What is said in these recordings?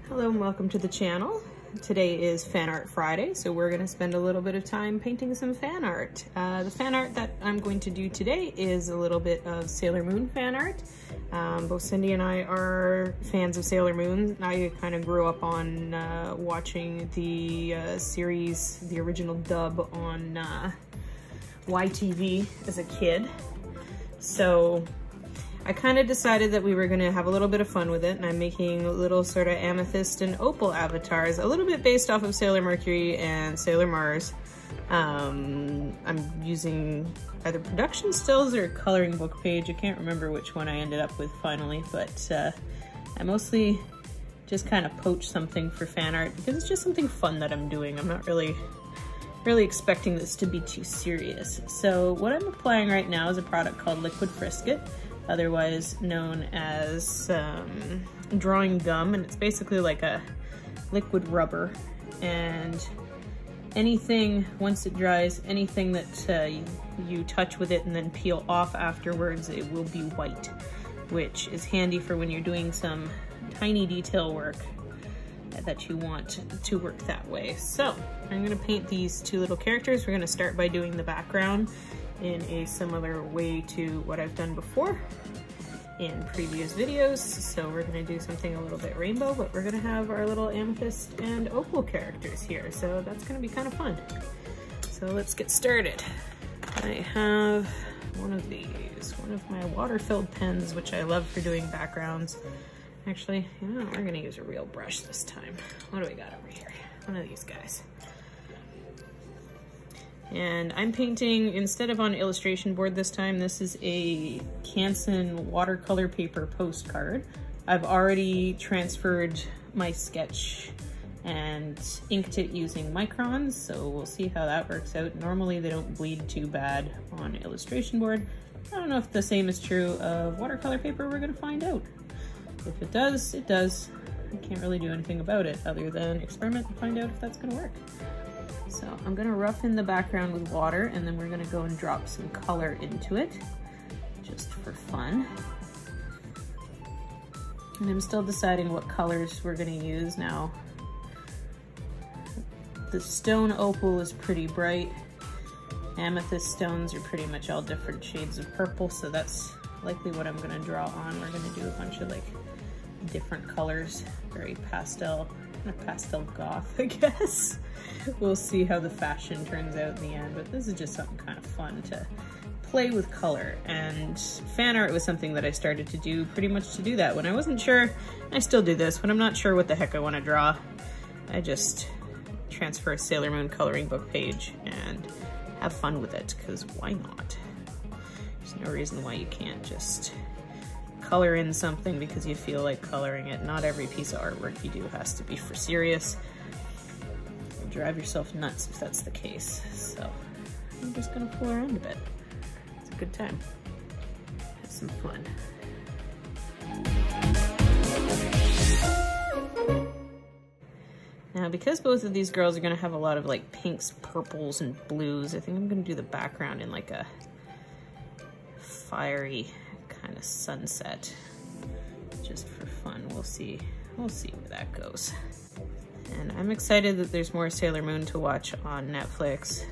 Hello and welcome to the channel. Today is Fan Art Friday, so we're going to spend a little bit of time painting some fan art. The fan art that I'm going to do today is a little bit of Sailor Moon fan art. Both Cindy and I are fans of Sailor Moon. I kind of grew up on watching the series, the original dub on YTV as a kid. So I kind of decided that we were going to have a little bit of fun with it, and I'm making little sort of Amethyst and Opal avatars, a little bit based off of Sailor Mercury and Sailor Mars. I'm using either production stills or a coloring book page. I can't remember which one I ended up with finally, but I mostly just kind of poached something for fan art because it's just something fun that I'm doing. I'm not really expecting this to be too serious. So what I'm applying right now is a product called Liquid Frisket, otherwise known as drawing gum, and it's basically like a liquid rubber, and anything, once it dries, anything that you touch with it and then peel off afterwards, it will be white, which is handy for when you're doing some tiny detail work that you want to work that way. So I'm gonna paint these two little characters. We're gonna start by doing the background in a similar way to what I've done before in previous videos. So we're gonna do something a little bit rainbow, but we're gonna have our little Amethyst and Opal characters here. So that's gonna be kind of fun. So let's get started. I have one of these, one of my water-filled pens, which I love for doing backgrounds. Actually, you know, we're gonna use a real brush this time. What do we got over here? One of these guys. And I'm painting, instead of on illustration board this time, this is a Canson watercolor paper postcard. I've already transferred my sketch and inked it using microns, so we'll see how that works out. Normally they don't bleed too bad on illustration board. I don't know if the same is true of watercolor paper. We're gonna find out. If it does, it does. I can't really do anything about it other than experiment and find out if that's gonna work. So I'm gonna rough in the background with water, and then we're gonna go and drop some color into it, just for fun. And I'm still deciding what colors we're gonna use now. The stone opal is pretty bright. Amethyst stones are pretty much all different shades of purple, so that's likely what I'm gonna draw on. We're gonna do a bunch of like different colors, very pastel, kind of pastel goth, I guess. We'll see how the fashion turns out in the end, but this is just something kind of fun to play with color. And fan art was something that I started to do pretty much to do that. When I wasn't sure, I still do this, when I'm not sure what the heck I want to draw, I just transfer a Sailor Moon coloring book page and have fun with it, because why not? There's no reason why you can't just color in something because you feel like coloring it. Not every piece of artwork you do has to be for serious. You'll drive yourself nuts if that's the case. So I'm just gonna fool around a bit. It's a good time. Have some fun. Now, because both of these girls are gonna have a lot of like pinks, purples, and blues, I think I'm gonna do the background in like a fiery kind of sunset, just for fun. We'll see where that goes. And I'm excited that there's more Sailor Moon to watch on Netflix.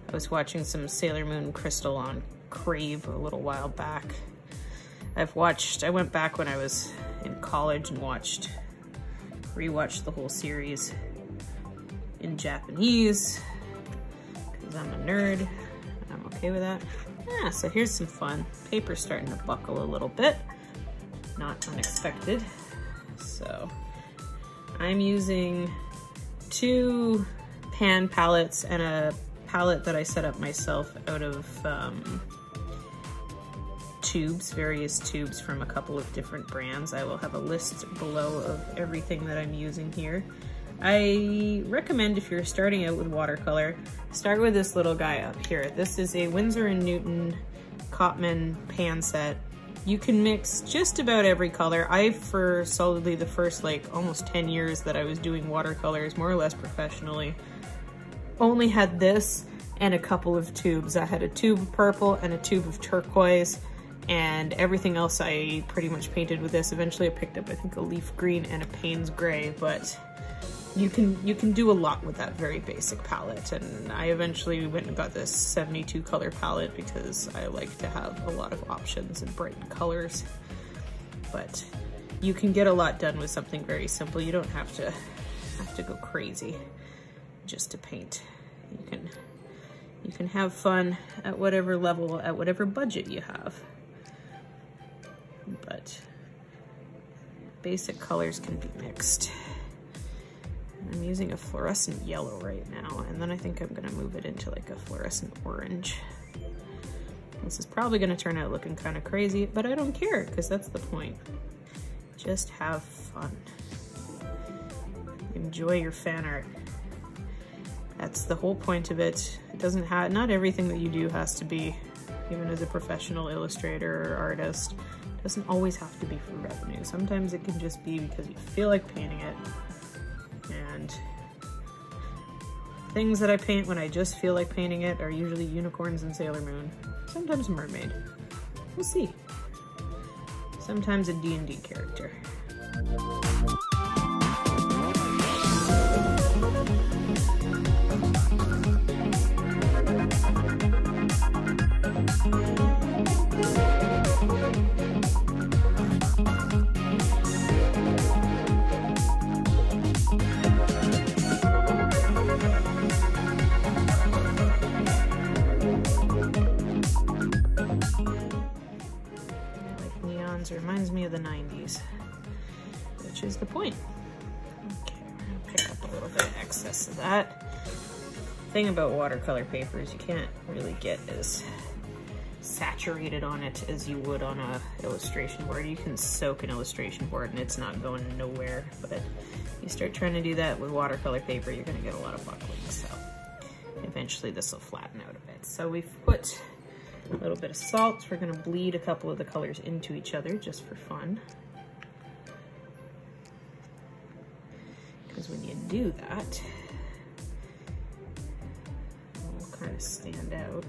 I was watching some Sailor Moon Crystal on Crave a little while back. I went back when I was in college and rewatched the whole series in Japanese, because I'm a nerd. I'm okay with that. Yeah, so here's some fun. Paper's starting to buckle a little bit. Not unexpected. So I'm using 2 pan palettes and a palette that I set up myself out of tubes, various tubes from a couple of different brands. I will have a list below of everything that I'm using here. I recommend, if you're starting out with watercolor, start with this little guy up here. This is a Winsor & Newton Cotman pan set. You can mix just about every color. For solidly the first like almost 10 years that I was doing watercolors more or less professionally, only had this and a couple of tubes. I had a tube of purple and a tube of turquoise, and everything else I pretty much painted with this. Eventually I picked up, I think, a leaf green and a Payne's gray, but you can do a lot with that very basic palette. And I eventually went and got this 72 color palette because I like to have a lot of options and bright colors. But you can get a lot done with something very simple. You don't have to go crazy just to paint. You can have fun at whatever level, at whatever budget you have. But basic colors can be mixed. I'm using a fluorescent yellow right now, and then I think I'm gonna move it into like a fluorescent orange. This is probably gonna turn out looking kind of crazy, but I don't care, because that's the point. Just have fun. Enjoy your fan art. That's the whole point of it. It doesn't have, not everything that you do has to be, even as a professional illustrator or artist, doesn't always have to be for revenue. Sometimes it can just be because you feel like painting it. And things that I paint when I just feel like painting it are usually unicorns and Sailor Moon. Sometimes a mermaid. We'll see. Sometimes a D&D character. Reminds me of the 90s, which is the point. Okay, I'm gonna pick up a little bit of excess of that. The thing about watercolor paper is you can't really get as saturated on it as you would on a illustration board. You can soak an illustration board and it's not going nowhere, but you start trying to do that with watercolor paper, you're gonna get a lot of buckling, so eventually this will flatten out a bit. So we've put a little bit of salt. We're gonna bleed a couple of the colors into each other just for fun. Because when you do that, it will kind of stand out.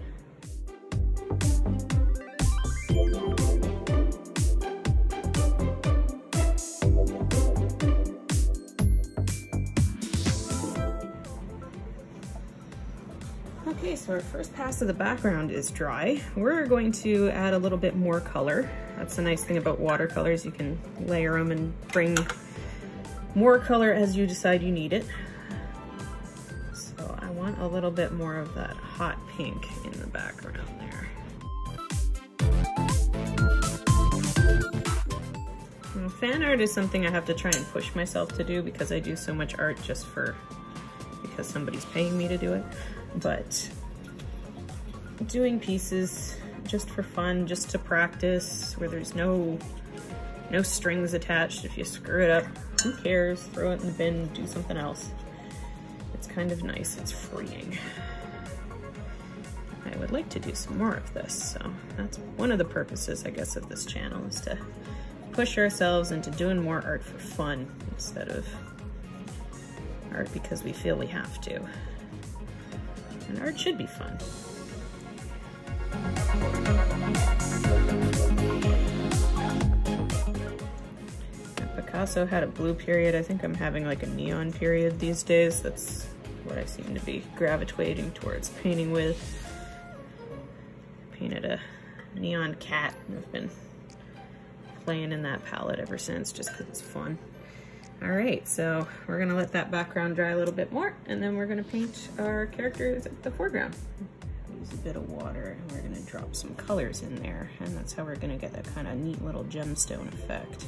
Okay, so our first pass of the background is dry. We're going to add a little bit more color. That's the nice thing about watercolors. You can layer them and bring more color as you decide you need it. So I want a little bit more of that hot pink in the background there. Now, fan art is something I have to try and push myself to do because I do so much art just because somebody's paying me to do it. But doing pieces just for fun, just to practice, where there's no strings attached. If you screw it up, who cares? Throw it in the bin, do something else. It's kind of nice, it's freeing. I would like to do some more of this, so that's one of the purposes, I guess, of this channel, is to push ourselves into doing more art for fun instead of art because we feel we have to. And art should be fun. Picasso had a blue period. I think I'm having like a neon period these days. That's what I seem to be gravitating towards painting with. Painted a neon cat and I've been playing in that palette ever since just because it's fun. All right, so we're gonna let that background dry a little bit more and then we're gonna paint our characters at the foreground. Use a bit of water and we're gonna drop some colors in there, and that's how we're gonna get that kind of neat little gemstone effect.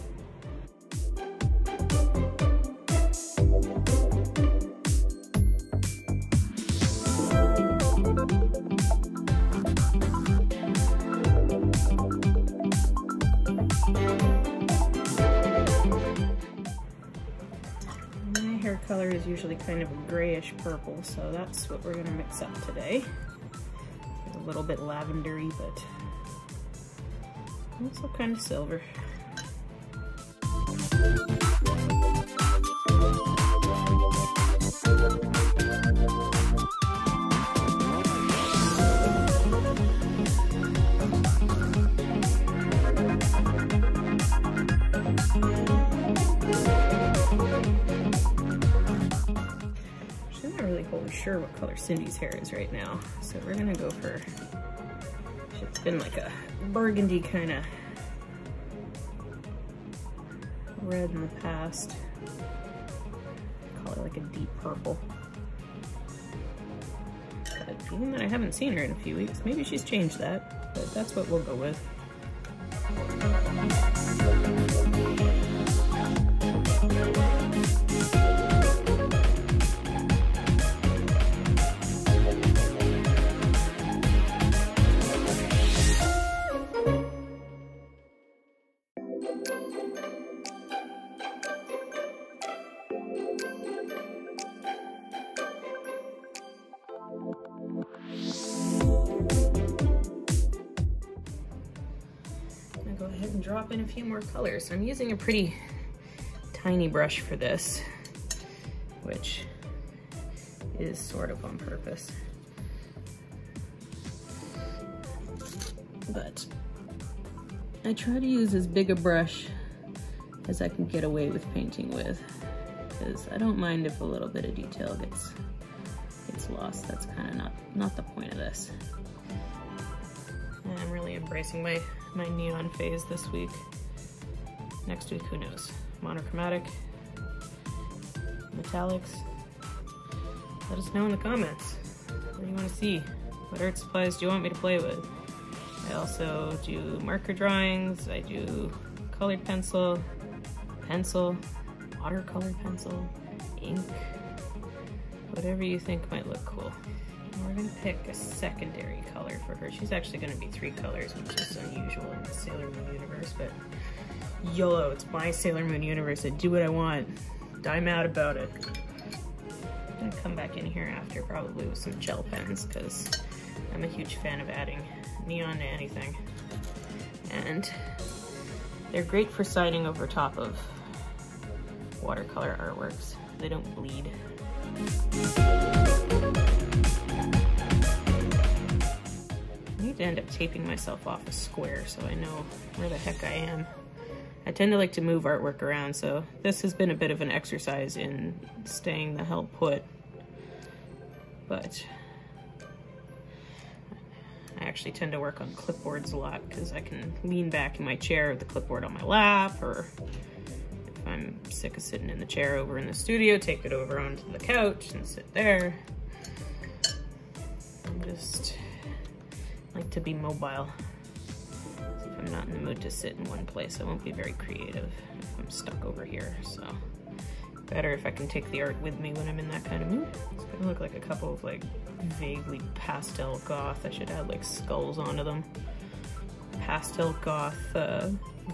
Color is usually kind of a grayish purple, so that's what we're gonna mix up today. It's a little bit lavendery, but also kind of silver. sure what color Cindy's hair is right now. So we're gonna go for, it's been like a burgundy kind of red in the past. Call it like a deep purple. But being that I haven't seen her in a few weeks, maybe she's changed that, but that's what we'll go with. Go ahead and drop in a few more colors. I'm using a pretty tiny brush for this, which is sort of on purpose. But I try to use as big a brush as I can get away with painting with, because I don't mind if a little bit of detail gets lost. That's kind of not the point of this. And I'm really embracing my neon phase this week. Next week, who knows? Monochromatic, metallics. Let us know in the comments. What do you want to see? What art supplies do you want me to play with? I also do marker drawings. I do colored pencil, watercolor pencil, ink, whatever you think might look cool. We're gonna pick a secondary color for her. She's actually gonna be 3 colors, which is unusual in the Sailor Moon universe, but YOLO, it's my Sailor Moon universe. I do what I want. Die mad about it. I'm gonna come back in here after probably with some gel pens, because I'm a huge fan of adding neon to anything. And they're great for siding over top of watercolor artworks. They don't bleed. I need to end up taping myself off a square so I know where the heck I am. I tend to like to move artwork around, so this has been a bit of an exercise in staying the hell put. But I actually tend to work on clipboards a lot because I can lean back in my chair with the clipboard on my lap, or if I'm sick of sitting in the chair over in the studio, take it over onto the couch and sit there. I'm just like to be mobile. If I'm not in the mood to sit in one place, I won't be very creative if I'm stuck over here. So better if I can take the art with me when I'm in that kind of mood. It's gonna look like a couple of like vaguely pastel goth. I should add like skulls onto them. Pastel goth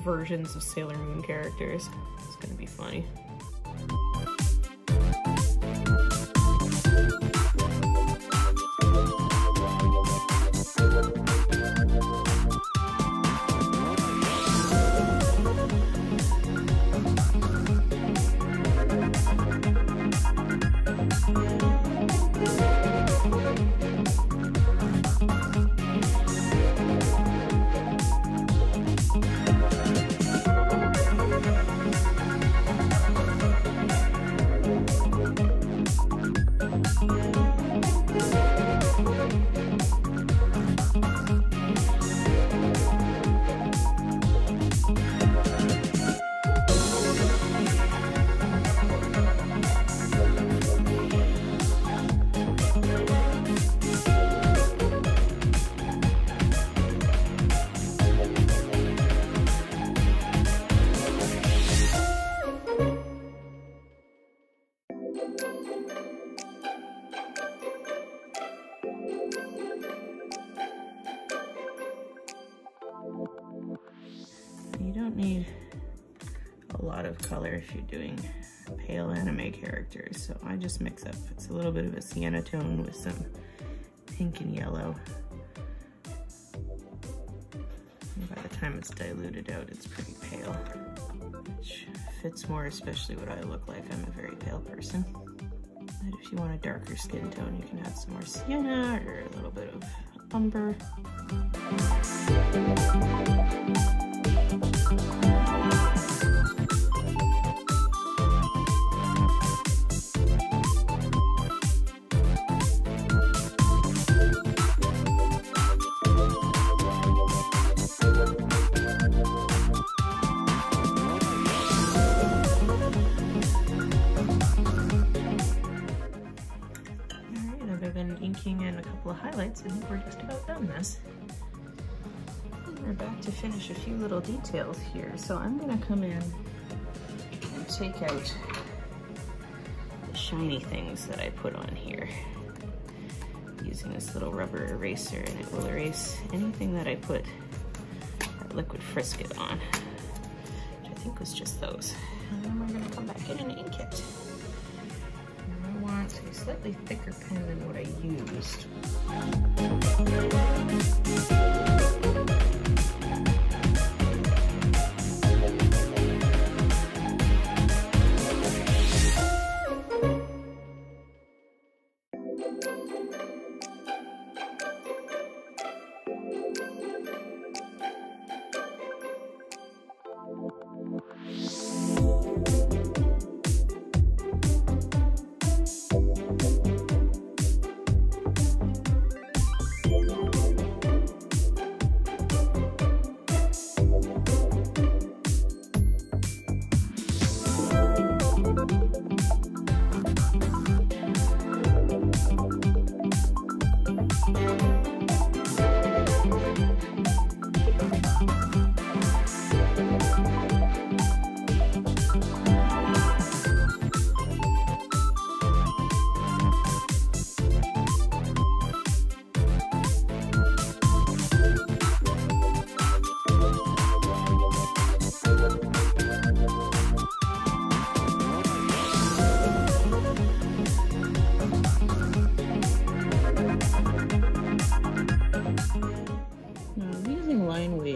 versions of Sailor Moon characters. It's gonna be funny. You don't need a lot of color if you're doing pale anime characters, so I just mix up. It's a little bit of a sienna tone with some pink and yellow. And by the time it's diluted out, it's pretty pale, which fits more especially what I look like. I'm a very pale person. But if you want a darker skin tone, you can add some more sienna or a little bit of umber. highlights. I think we're just about done this. We're back to finish a few little details here. So I'm gonna come in and take out the shiny things that I put on here using this little rubber eraser, and it will erase anything that I put that liquid Frisket on, which I think was just those. And then we're gonna come back in and ink it. And I want a slightly thicker pen than what I used.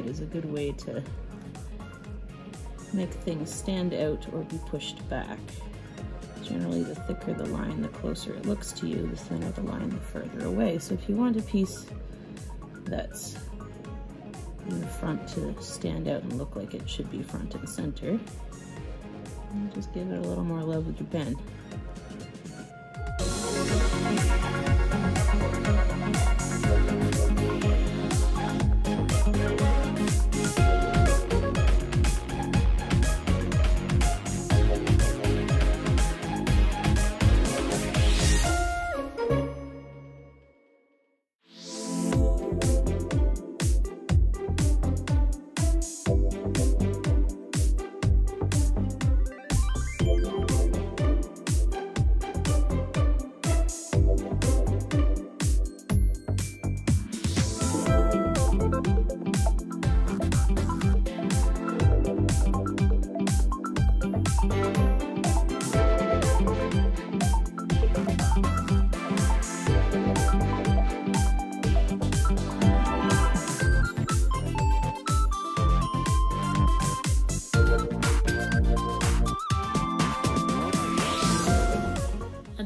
Is a good way to make things stand out or be pushed back. Generally, the thicker the line, the closer it looks to you, the thinner the line, the further away. So if you want a piece that's in the front to stand out and look like it should be front and center, just give it a little more love with your pen.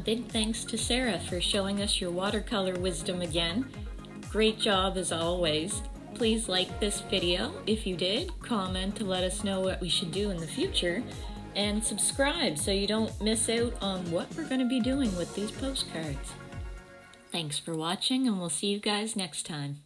Big thanks to Sarah for showing us your watercolor wisdom again. Great job as always. Please like this video if you did, comment to let us know what we should do in the future, and subscribe so you don't miss out on what we're going to be doing with these postcards. Thanks for watching, and we'll see you guys next time.